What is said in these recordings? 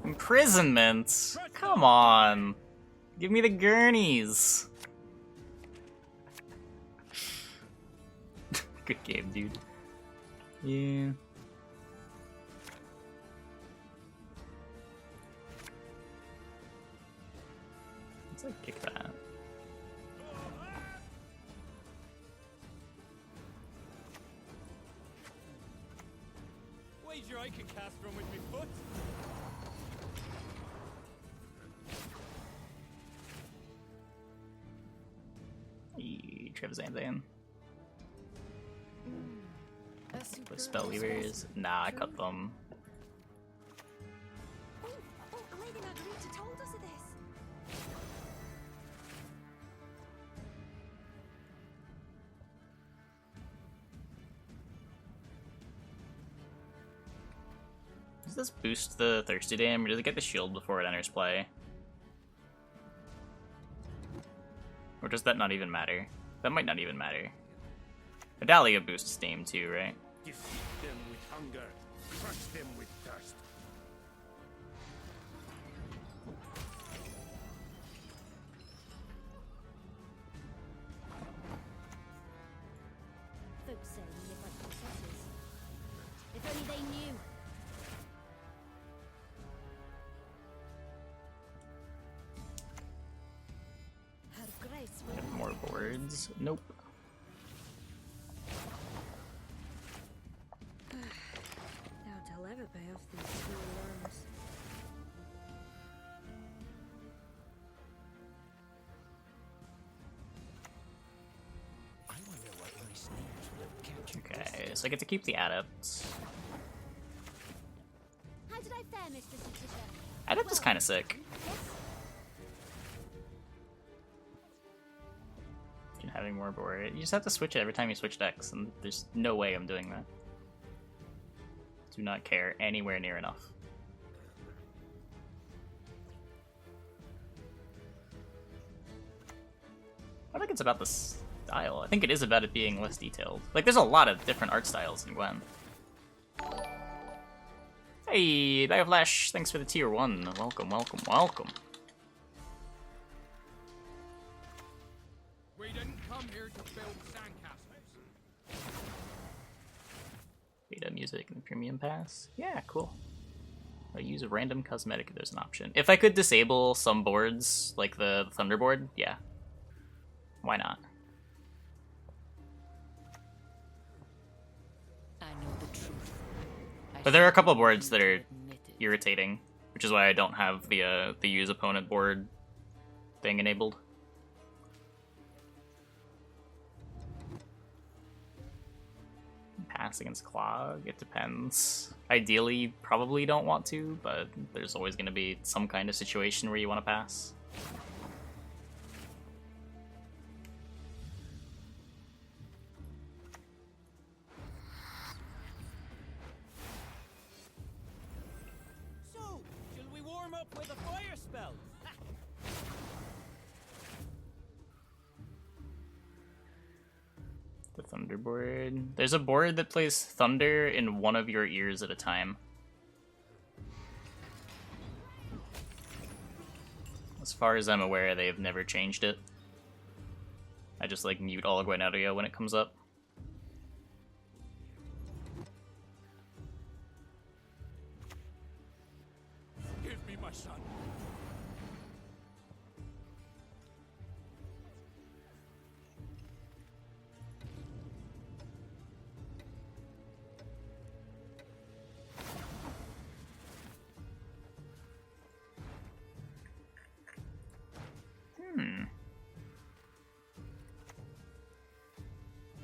Imprisonment? Come on. Give me the gurneys. Good game, dude. Yeah. Let's like kick that. Wager I can cast from with my foot. Trevzanzan. The spell levers? Nah, I cut them. Oh, a lady named Aretuza told us of this. Does this boost the Thirsty Dam, or does it get the shield before it enters play? Or does that not even matter? That might not even matter. Adalia boosts Dame too, right? Defeat them with hunger, crush them with thirst. Folks say we live like princesses. If only they knew. Her grace will... Get more boards. Nope. Doubt I'll ever pay off these school loans. I wonder what my sneakers would have captured. Okay, so I get to keep the Adept. How did I fare, Mistress Leticia? Adept is kind of sick. Yes? Having more board. You just have to switch it every time you switch decks, and there's no way I'm doing that. Do not care anywhere near enough. I think it's about the style. I think it is about it being less detailed. Like, there's a lot of different art styles in Gwent. Hey, Bioflash, thanks for the tier 1. Welcome, welcome, welcome. We didn't come here to build sandcastles. Beta music and premium pass. Yeah, cool. I'll use a random cosmetic if there's an option. If I could disable some boards, like the Thunderboard, yeah. Why not? I know the truth. But there are a couple boards that are irritating, which is why I don't have the use opponent board thing enabled. Pass against Clog, it depends. Ideally, probably don't want to, but there's always going to be some kind of situation where you want to pass. So, shall we warm up with a fire spell? The Thunderboard. There's a board that plays Thunder in one of your ears at a time. As far as I'm aware, they have never changed it. I just like mute all Gwent audio when it comes up. Give me my son.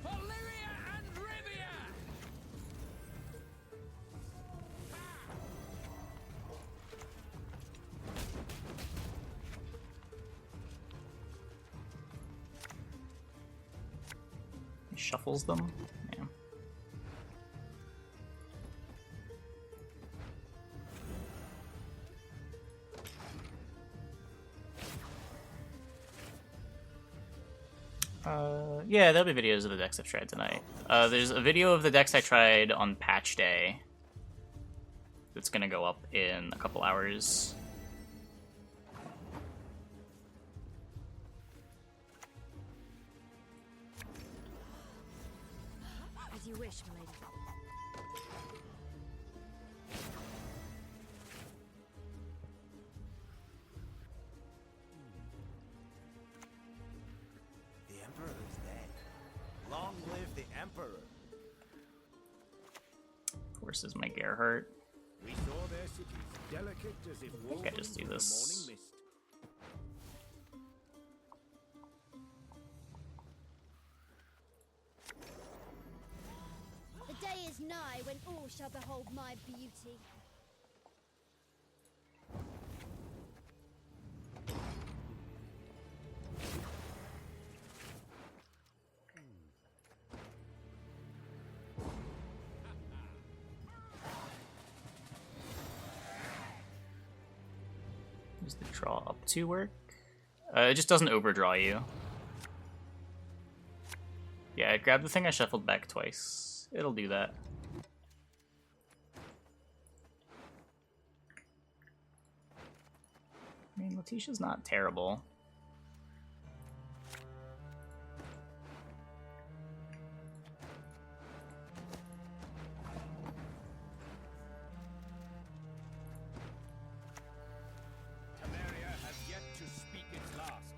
Valyria and Rivia! He shuffles them. Yeah. Yeah, there'll be videos of the decks I've tried tonight. There's a video of the decks I tried on patch day. It's gonna go up in a couple hours. As you wish, my lady. The Emperor is dead. Long live the Emperor. Forces my Gerhardt. We saw their cities delicate as if I think I just do woven from the this. morning mist. The day is nigh when all shall behold my beauty. Does the draw up to work? It just doesn't overdraw you. Yeah, I grabbed the thing I shuffled back twice. It'll do that. I mean, Leticia's not terrible. Temeria has yet to speak its last.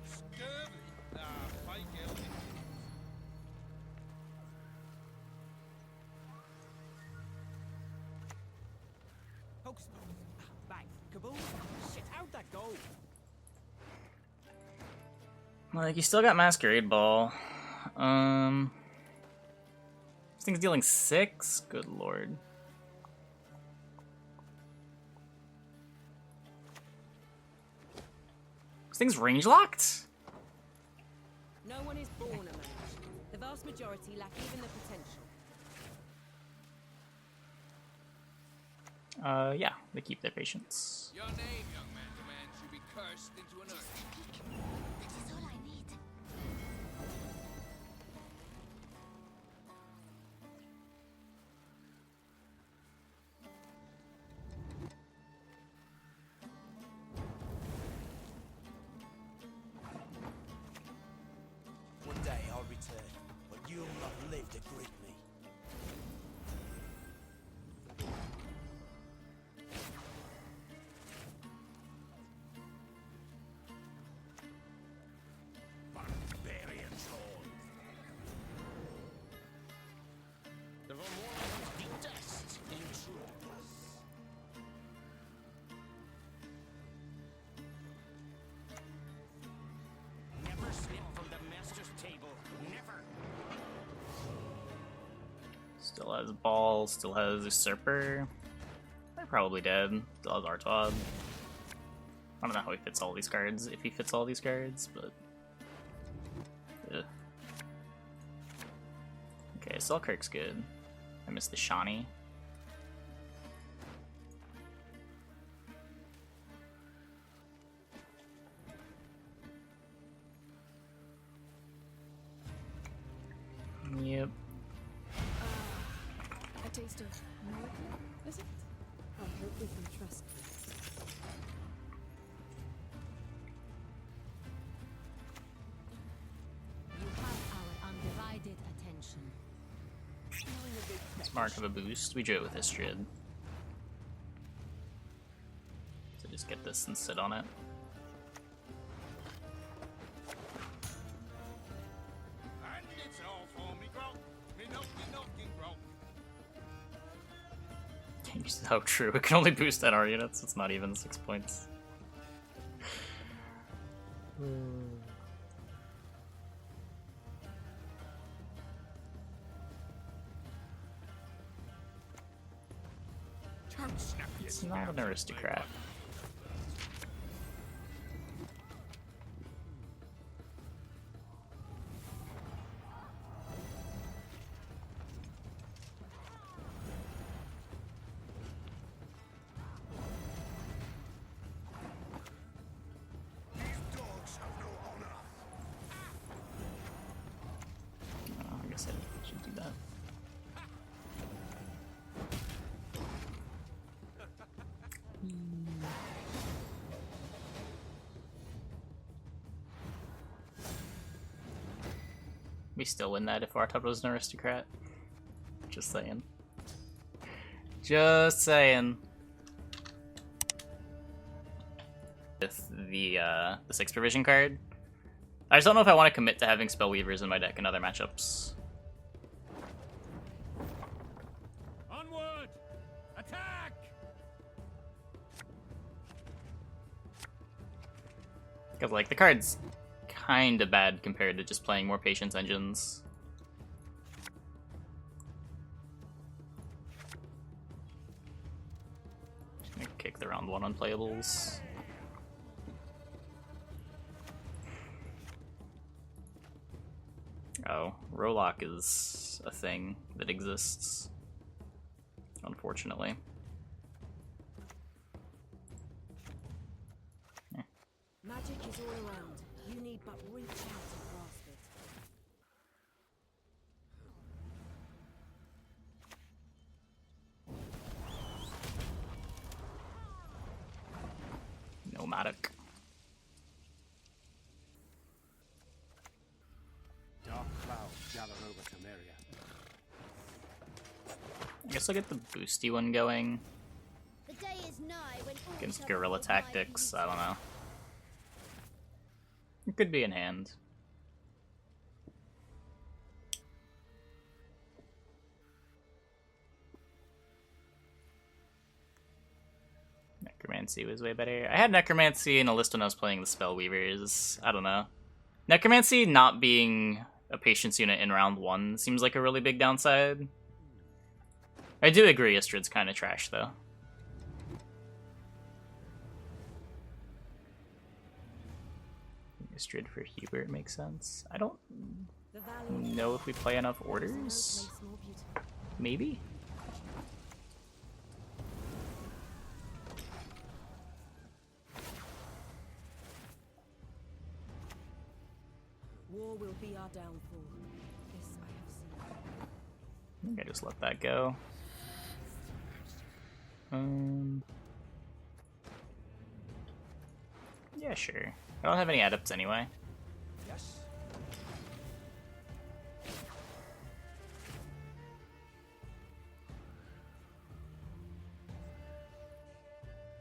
Scurvy? Ah, fake Elvis. Hocus pocus. Bang. Kaboom. Shit, how'd that go? Like, you still got Masquerade Ball. This thing's dealing 6? Good lord. This thing's range locked? No one is born a mage. The vast majority lack even the potential. Yeah, they keep their patience. Your name, young man, demands you be cursed into an earth. That is all I need. One day I'll return, but you'll not live to greet me. Barbarian soul. The Vermorans detest intruders. Never slip from the master's table. Never. Still has Ball, still has Usurper. They're probably dead. Still has Artwad. I don't know how he fits all these cards, if he fits all these cards, but... Ugh. Okay, Selkirk's good. I missed the Shawnee. Yep. A taste of miracle, is it? I hope we can trust this. You have our undivided attention. It's mark of a boost. We drew it with Histrid. So just get this and sit on it. And it's all for me grog. Me knocking grog. How true. It can only boost NR units. It's not even 6 points. Don't snap your It's not an aristocrat. dogs have no honor. I guess I should do that. We still win that if Artod was an aristocrat. Just saying. Just saying. With the 6 provision card. I just don't know if I want to commit to having Spellweavers in my deck in other matchups. Onward! Attack! Because, like, the card's kinda bad compared to just playing more Patience engines. Just gonna kick the round 1 unplayables. Oh, Rolock is a thing that exists, unfortunately. Magic is all around. You need but reach out and grasp it. Nomadic. Dark clouds gather over Temeria. I guess I'll get the boosty one going The day is nigh when all against shall Guerilla provide Tactics. you. I don't know. It could be in hand. Necromancy was way better. I had Necromancy in a list when I was playing the Spellweavers. I don't know. Necromancy not being a Patience unit in round 1 seems like a really big downside. I do agree Istrid's kind of trash, though. Istrid for Hubert makes sense. I don't The valley know if we play enough is no orders. place more beautiful. Maybe? War will be our downfall. This I have seen. I think I just let that go. Yeah, sure. I don't have any adepts anyway. Yes.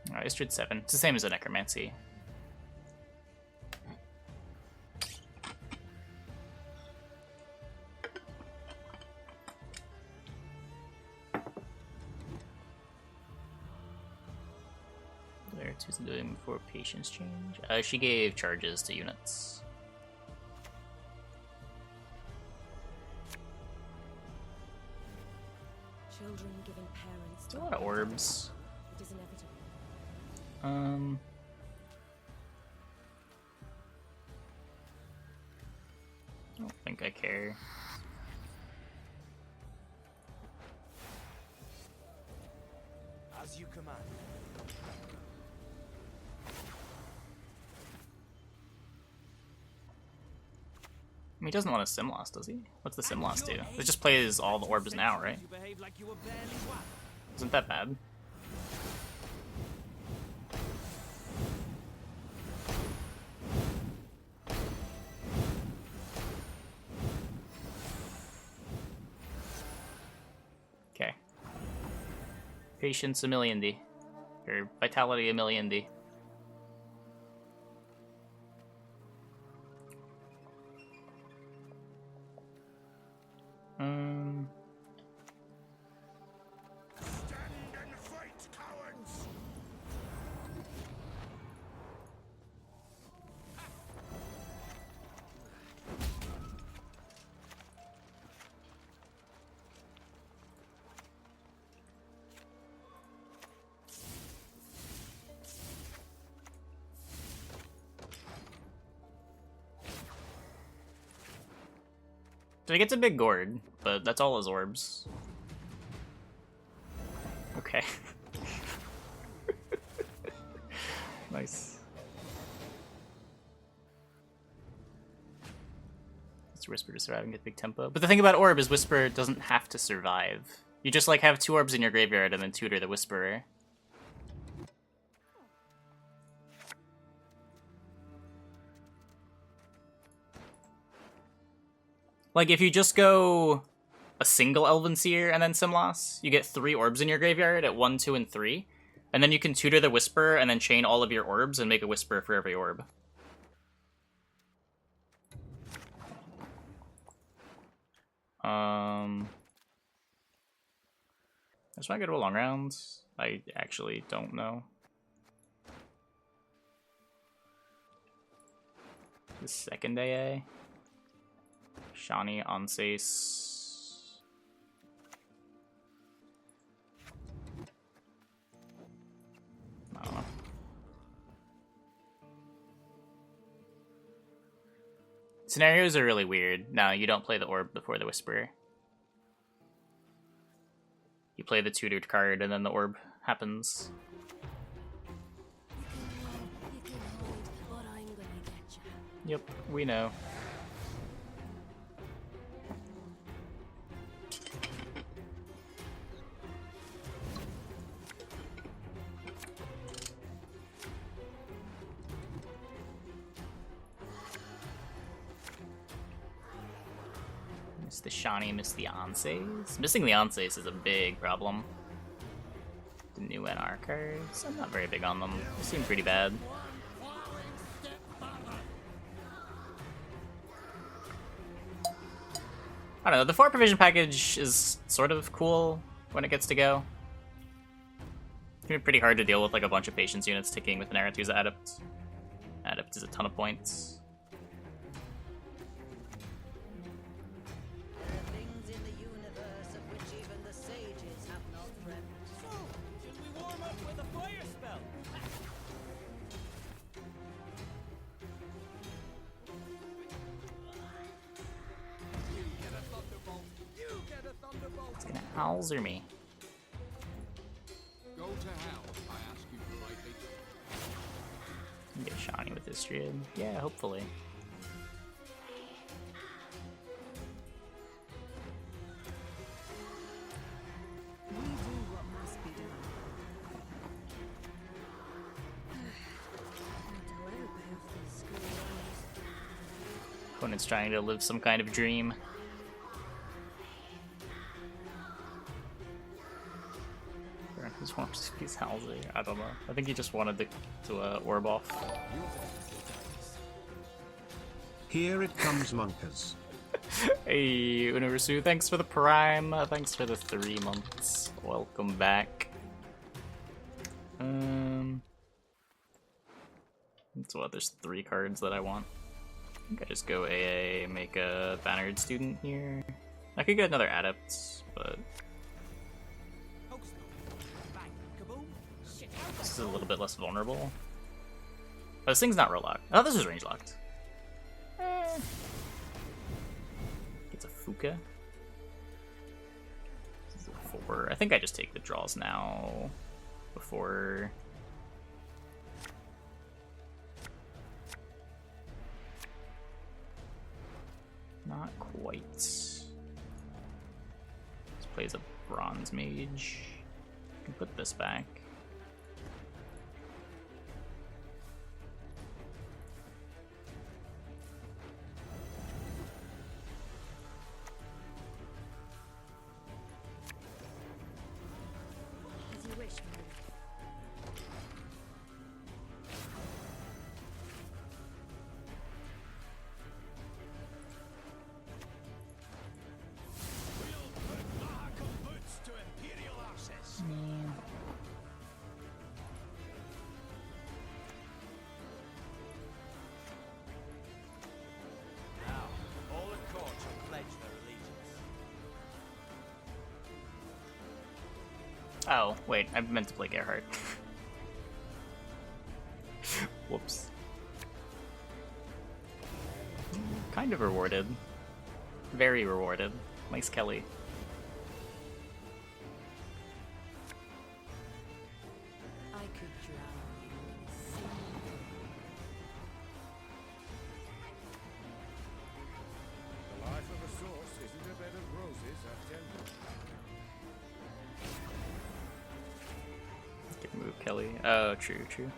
Alright, Istrid 7. It's the same as a Necromancy. Aretuza doing before Patience change? She gave charges to units. Children giving parents. There's a lot of orbs. It is inevitable. I don't think I care. As you command. I mean, he doesn't want a sim loss, does he? What's the sim loss do? It just plays all the orbs now, right? You behave like you were barely one. Isn't that bad? Okay. Patience a million D. Or vitality a million D. Stand and fight, cowards! So he gets a big gourd, but that's all his orbs. Okay. Nice. It's Whisper to survive and get big tempo. But the thing about Orb is Whisper doesn't have to survive. You just like have 2 orbs in your graveyard and then tutor the Whisperer. Like, if you just go a single Elven Seer and then Simlas, you get 3 orbs in your graveyard at 1, 2, and 3. And then you can tutor the Whisper and then chain all of your orbs and make a Whisper for every orb. That's why I go to a long round. I actually don't know. The second AA. Shani, Anses. I don't know. Scenarios are really weird. No, you don't play the orb before the Whisperer. You play the tutored card and then the orb happens. You can hide, but I'm gonna get you. Yep, we know. Miss the Shani, miss the Anses. Missing the Anses is a big problem. The new NR cards, I'm not very big on them. They seem pretty bad. I don't know, the 4 provision package is sort of cool when it gets to go. It can be pretty hard to deal with like a bunch of patience units ticking with an Aretuza Adept. Adept is a ton of points. Things in the universe of which even the sages have not dreamt. So, should we warm up with a fire spell? It's gonna Howlzer me. Go to hell, I ask you politely. Get Shani with this Druid. Yeah, hopefully. We do what must be done. Not to let her pay off these school loans. Opponent's trying to live some kind of dream. He just wants to use Howlzer. I don't know. I think he just wanted to orb off. Here it comes, Monkers. Hey, Universu, thanks for the Prime. Thanks for the 3 months. Welcome back. So what, there's 3 cards that I want. I think I just go AA, make a Ban Ard Student here. I could get another Adept, but this is a little bit less vulnerable. Oh, this thing's not roll locked. Oh, this is range locked. It's a Fuka. This is a 4. I think I just take the draws now before. Not quite. This plays a Bronze Mage. I can put this back. As you wish, my lord. All the court shall pledge their allegiance. Oh, wait, I meant to play Gerhardt. Whoops. Kind of rewarded. Very rewarded. Nice Kelly. I could drown you in a sea. The life of a source isn't a bed of roses, I tell you. Get move Kelly. Oh, true, true.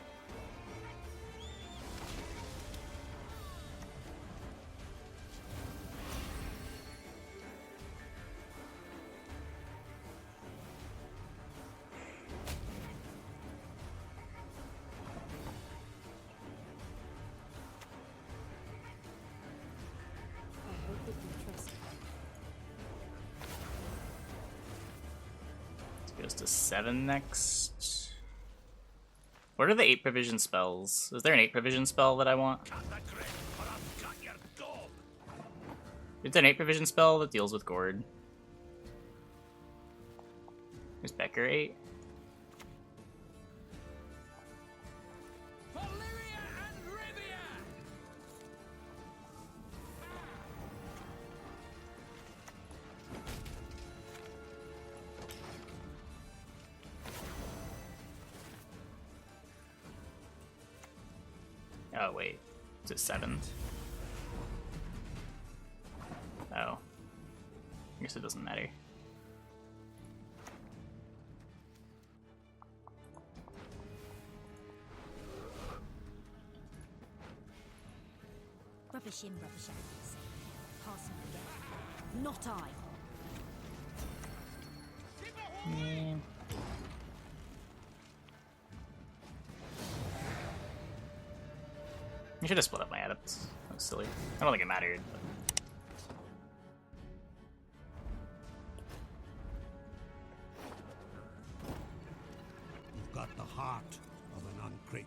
Goes to 7 next. What are the 8 provision spells? Is there an 8 provision spell that I want? Is there an 8 provision spell that deals with Gourd? Is Becker 8? Oh wait, is it 7? Oh. I guess it doesn't matter. Rubbish in, rubbish out. Passing again. Not I. Yeah. I should have split up my adepts. That was silly. I don't think it mattered. But... You've got the heart of an uncrate.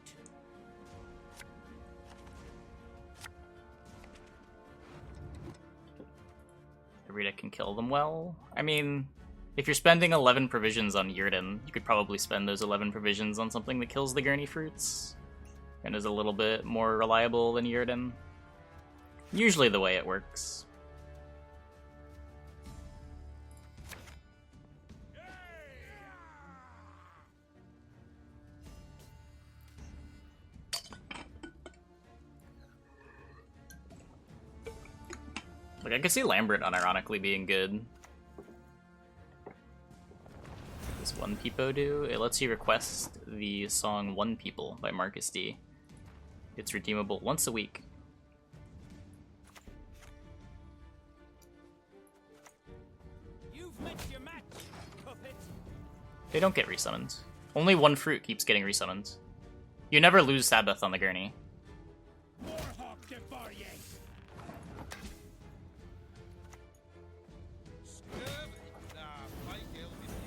Arita can kill them well. I mean, if you're spending 11 provisions on Yurden, you could probably spend those 11 provisions on something that kills the Gurney fruits and is a little bit more reliable than Yurden. Usually the way it works. Like, I could see Lambert unironically being good. What does One Peepo do? It lets you request the song One People by Marcus D. It's redeemable once a week. You've met your match, puppet. They don't get resummoned. Only one fruit keeps getting resummoned. You never lose Sabbath on the Gurney. Warhawk debar ye. Scurvy. Nah, fight girl with you.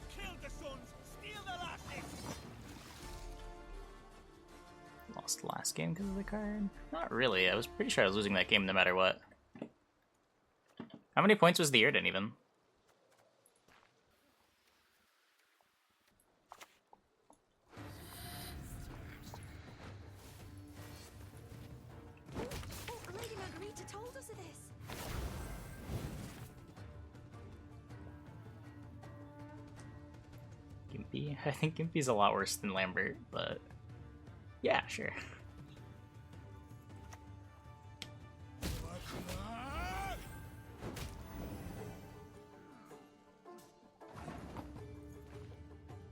Kill the sons, steal the lasses. Lost last game because of the card? Not really. I was pretty sure I was losing that game no matter what. How many points was the Yurden even? Oh, Lady Margarita told us of this. Gimpy? I think Gimpy's a lot worse than Lambert, but yeah, sure.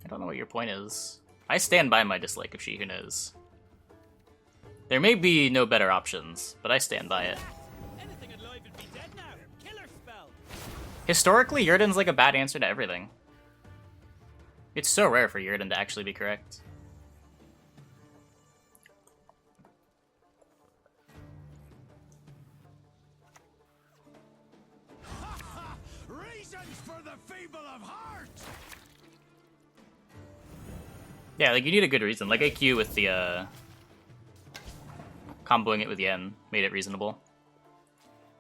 I don't know what your point is. I stand by my dislike of She Who Knows. There may be no better options, but I stand by it. Anything alive would be dead now. Killer spell. Historically, Yurden's like a bad answer to everything. It's so rare for Yurden to actually be correct. Reasons for the feeble of heart! Yeah, like you need a good reason. Like AQ with the comboing it with Yen made it reasonable.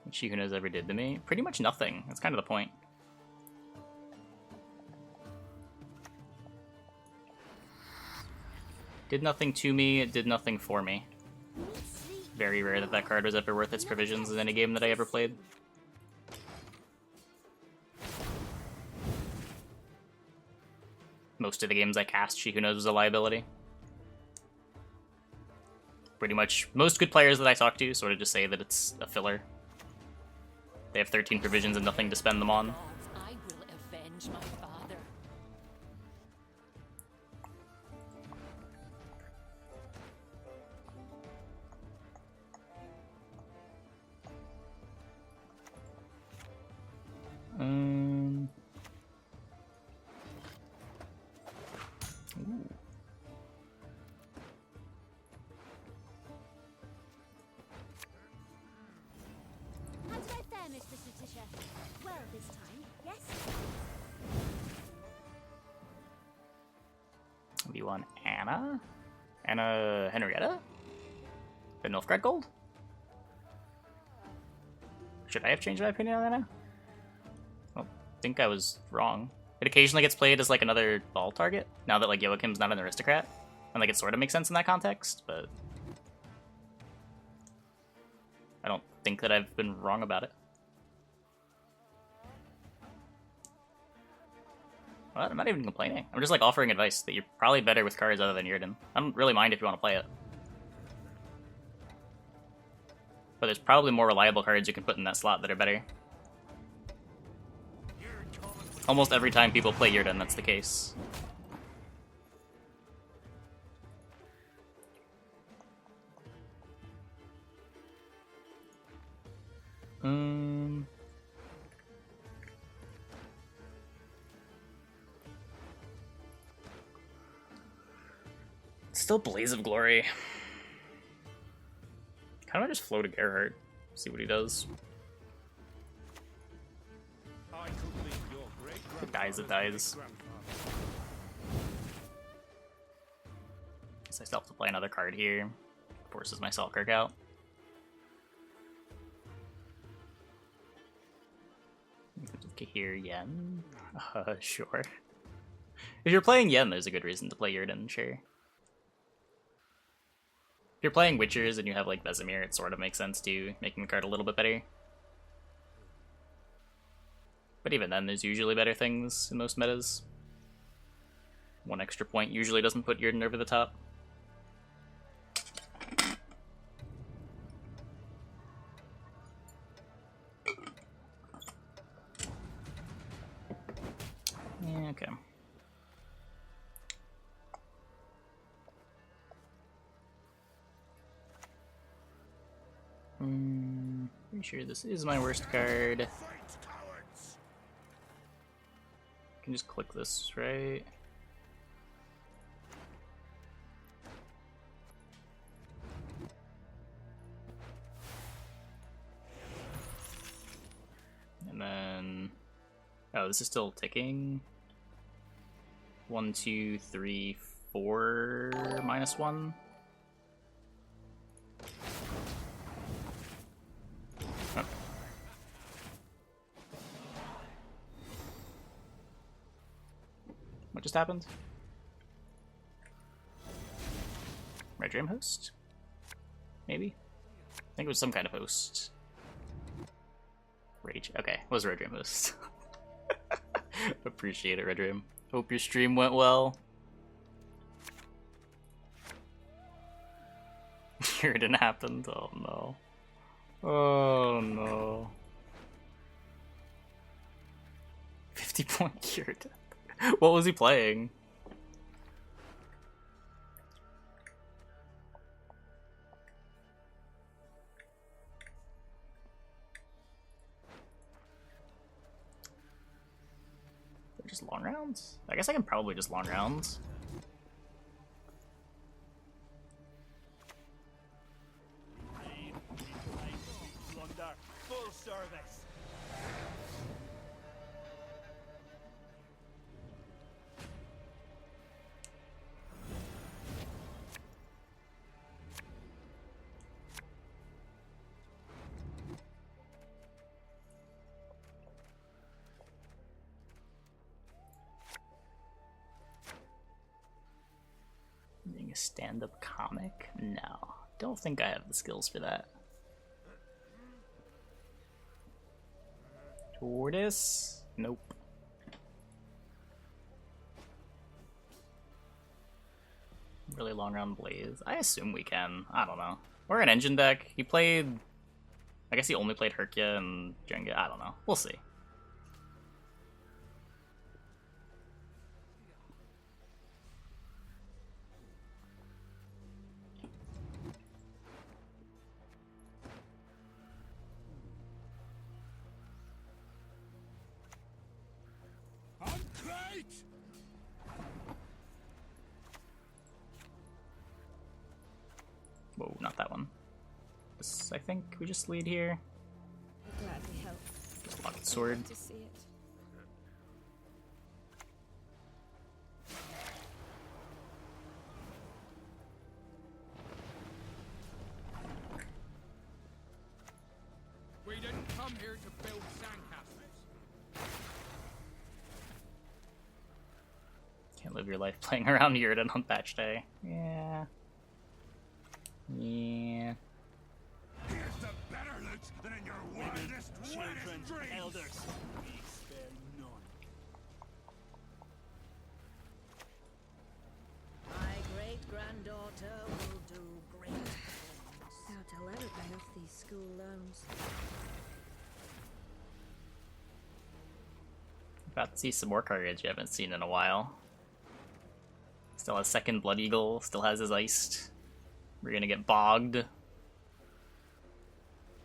What She Who Knows ever did to me? Pretty much nothing. That's kind of the point. Did nothing to me, it did nothing for me. Very rare that that card was ever worth its provisions in any game that I ever played. Most of the games I cast, She Who Knows was a liability. Pretty much most good players that I talk to sort of just say that it's a filler. They have 13 provisions and nothing to spend them on. I will avenge my father. Ooh. finished, Miss Leticia. Well, this time, yes? We want Anna? Anna Henrietta? The Nilfgaard Gold? Should I have changed my opinion on Anna? I don't think I was wrong. It occasionally gets played as like another ball target, now that like Joachim's not an aristocrat. And like it sort of makes sense in that context, but I don't think that I've been wrong about it. Well, I'm not even complaining. I'm just like offering advice that you're probably better with cards other than Yrden. I don't really mind if you want to play it. But there's probably more reliable cards you can put in that slot that are better. Almost every time people play Yrden, that's the case. Still Blaze of Glory. How do I just float a Gerhardt? See what he does. If it dies, it dies. Guess I still have to play another card here. Forces my Selkirk out. Here, Yen? Sure. If you're playing Yen, there's a good reason to play Yrden, sure. If you're playing Witchers and you have like Vesemir, it sort of makes sense too, making the card a little bit better. But even then, there's usually better things in most metas. One extra point usually doesn't put Yrden over the top. Yeah, okay. Pretty sure this is my worst card. Can just click this, right? And then, oh, this is still ticking. 1, 2, 3, 4, -1. Oh. What just happened? Red Dream host? Maybe? I think it was some kind of host. Rage. Okay, it was Red Dream host. Appreciate it, Red Dream. Hope your stream went well. Yrden happened. Oh no. Oh no. 50-point Yrden. What was he playing? Just long rounds? I guess I can probably just long rounds. Full service. Being a stand-up comic? No. Don't think I have the skills for that. Tortoise? Nope. Really long round Blaze. I assume we can. I don't know. We're an engine deck. He played... I guess he only played Herkia and Jenga. I don't know. We'll see. Whoa, not that one. This, I think we just lead here. I'll gladly help. Pocket sword. To see it. We didn't come here to build sandcastles. Can't live your life playing around Yurden on patch day. Yeah. Yeah. Here's the better loot than in your wildest, wettest dreams. Elders. We spare none. My great-granddaughter will do great things. Doubt I'll ever pay off these school loans. About to see some more cards you haven't seen in a while. Still has second Blood Eagle, still has his iced. We're gonna get bogged.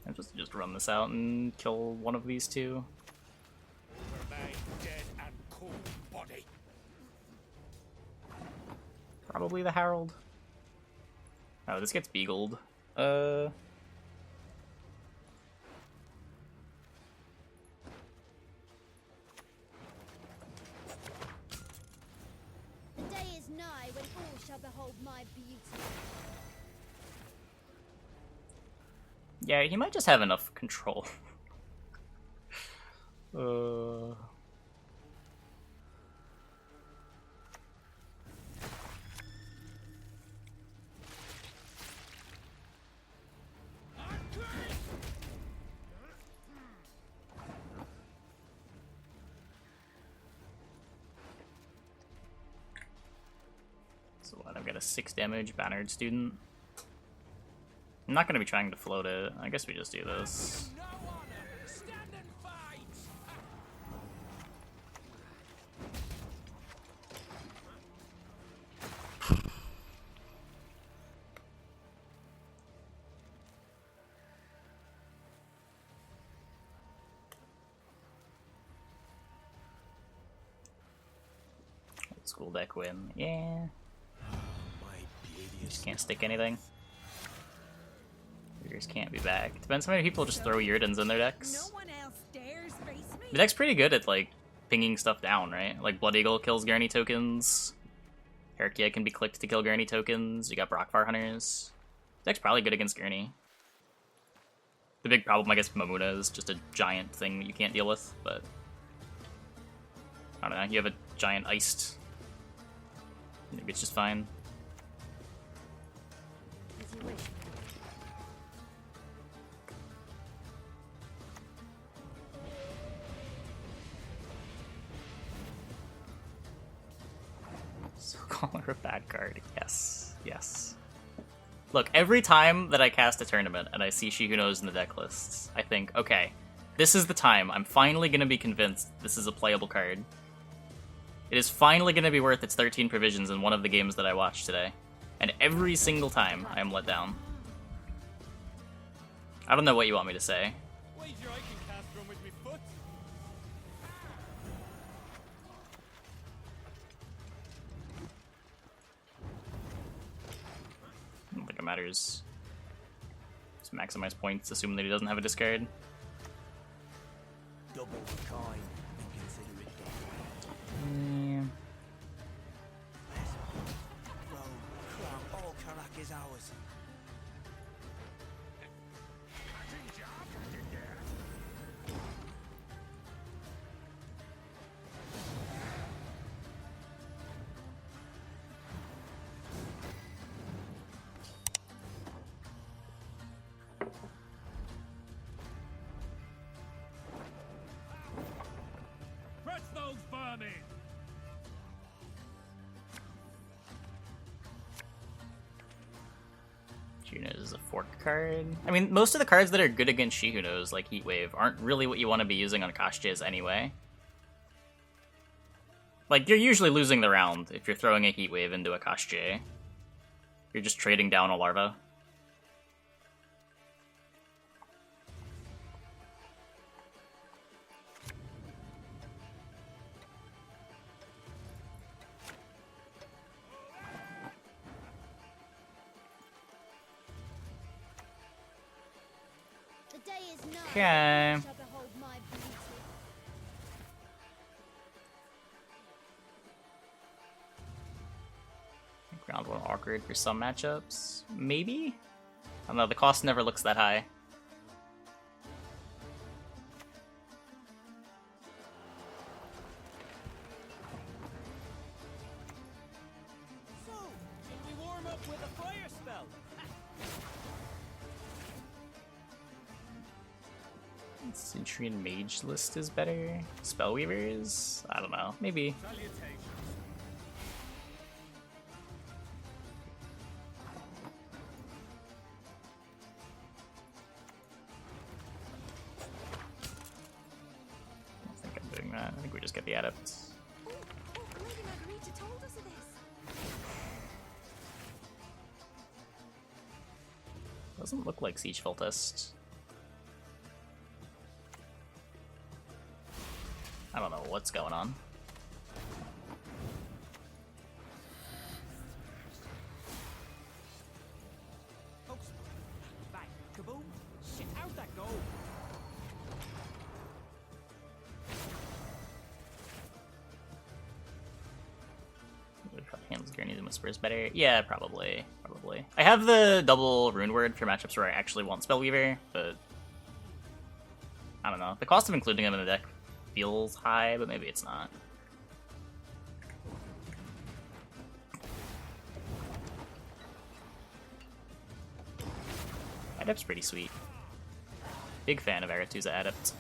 I'm supposed to just run this out and kill one of these two. Over my dead and cold body. Probably the Herald. Oh, this gets beagled. The day is nigh when all shall behold my beauty. Yeah, he might just have enough control. So what, I've got a 6 damage Ban Ard Student. I'm not gonna be trying to float it. I guess we just do this. No honor. Stand and fight. Old school deck win. Yeah. My beauteous. Just can't stick anything. Figures can't be back. Depends how many people just throw Yurdens in their decks. No one else dares face me. The deck's pretty good at, like, pinging stuff down, right? Like, Blood Eagle kills Gurney tokens. Herkia can be clicked to kill Gurney tokens. You got Brockvar Hunters. The deck's probably good against Gurney. The big problem, I guess, with Mamuna is just a giant thing that you can't deal with, but... I don't know, you have a giant iced... Maybe it's just fine. As you wish. So call her a bad card. Yes. Yes. Look, every time that I cast a tournament and I see She Who Knows in the deck lists, I think, okay, this is the time. I'm finally going to be convinced this is a playable card. It is finally going to be worth its 13 provisions in one of the games that I watched today. And every single time, I am let down. I don't know what you want me to say. Wager I can cast from with me foot. I don't think it matters. Just maximize points, assuming that he doesn't have a discard. Double the coin and consider it done. Yeah. Crown, all Karak is ours. Press those vermin. She Who Knows is a fork card. I mean, most of the cards that are good against She Who Knows, like Heatwave, aren't really what you want to be using on Koshtiz anyway. Like, you're usually losing the round if you're throwing a Heatwave into a Koshtiz. You're just trading down a Larva. The day is nigh Okay. when all shall behold my beauty. awkward for some matchups. Maybe? I don't know, the cost never looks that high. So, should we warm up with a fire spell? Centurion Mage list is better. Spellweavers? I don't know. Maybe. Salutations. I don't think I'm doing that. I think we just get the Adept. Oh, Lady Margarita told us of this. Doesn't look like Siege Test. I don't know what's going on. Oops. Bang. Kaboom. Shit, how'd that go? Handles Gurney than Whisper is better. Yeah, probably. I have the double Runeword for matchups where I actually want Spellweaver, but I don't know. The cost of including them in the deck feels high, but maybe it's not. Adept's pretty sweet. Big fan of Aretuza Adept.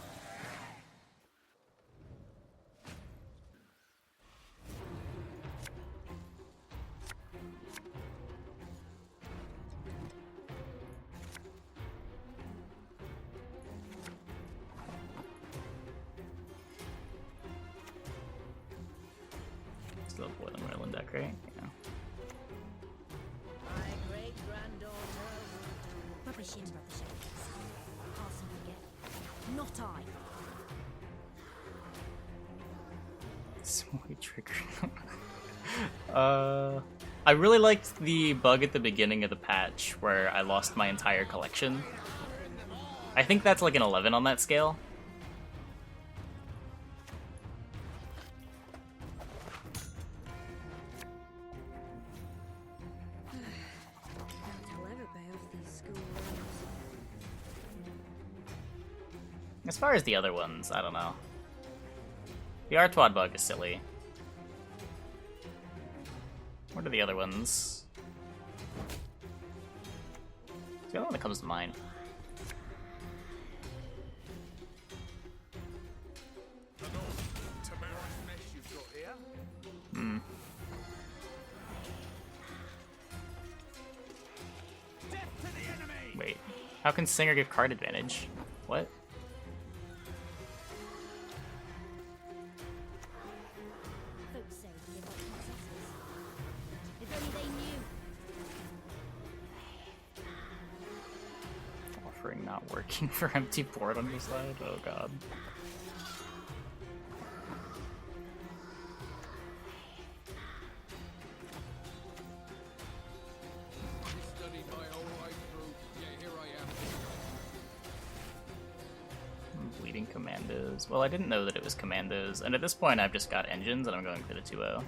Still Boiling Oil in deck, right? Yeah. My great-granddaughter Rubbish in, rubbish out. Pass and forget. Not I. Smoky trigger. I really liked the bug at the beginning of the patch where I lost my entire collection. I think that's like an 11 on that scale. I'll ever pay off these school loans. As far as the other ones, I don't know. The Artwad bug is silly. What are the other ones? It's the other one that comes to mind. Hmm. Wait, how can Singer give card advantage? What? Folks say we live like princesses. If only they knew. Offering not working for empty board on your side? Oh god. Bleeding Commandos. Well, I didn't know that it was Commandos, and at this point I've just got engines and I'm going for the 2-0.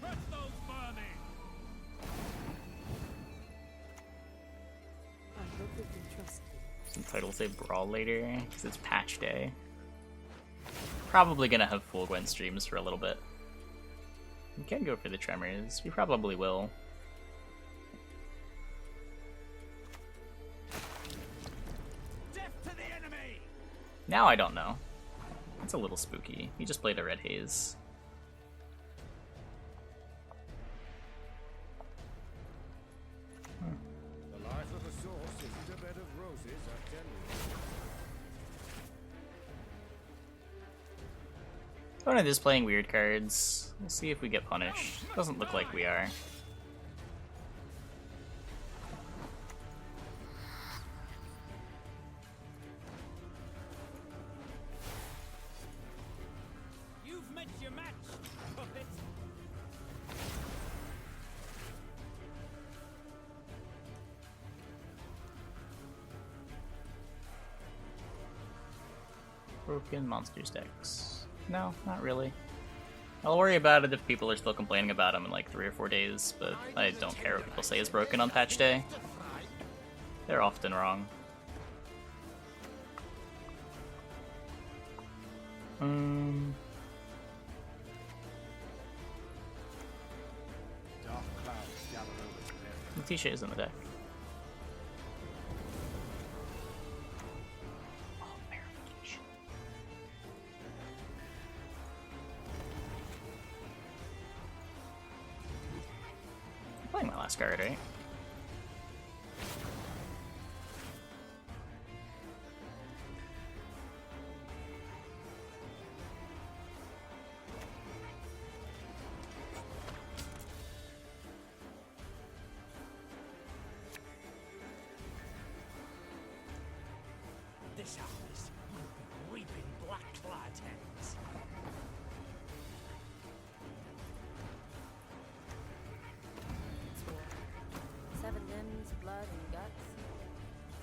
I hope we can trust you. Some titles say Brawl later, because it's patch day. Probably gonna have full Gwent streams for a little bit. We can go for the Tremors. We probably will. Now I don't know. That's a little spooky. He just played a Red Haze. The life of a source isn't a bed of roses, I tell you. Opponent is playing weird cards. We'll see if we get punished. Doesn't look like we are. You've met your match, puppet. Broken monsters decks. No, not really. I'll worry about it if people are still complaining about him in like 3 or 4 days, but I don't care what people say is broken on patch day. They're often wrong. Dark clouds gather over the area. Leticia is in the deck. I'm playing my last card, right? This harvest, you'll be reaping black-clad hands. It's war. 7 limbs, blood, and guts.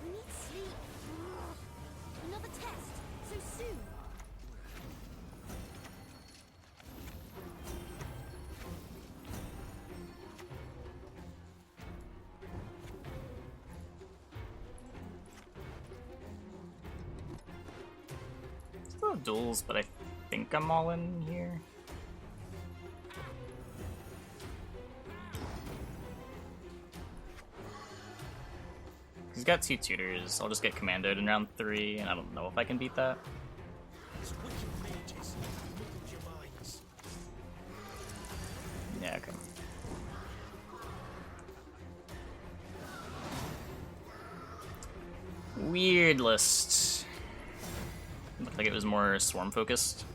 We need sleep. Another test. So soon. Still have duels, but I think I'm all in here. He's got 2 tutors. I'll just get commandoed in round 3, and I don't know if I can beat that. These wicked mages muddled your minds. Yeah, okay. Weird list. Looked like it was more swarm focused.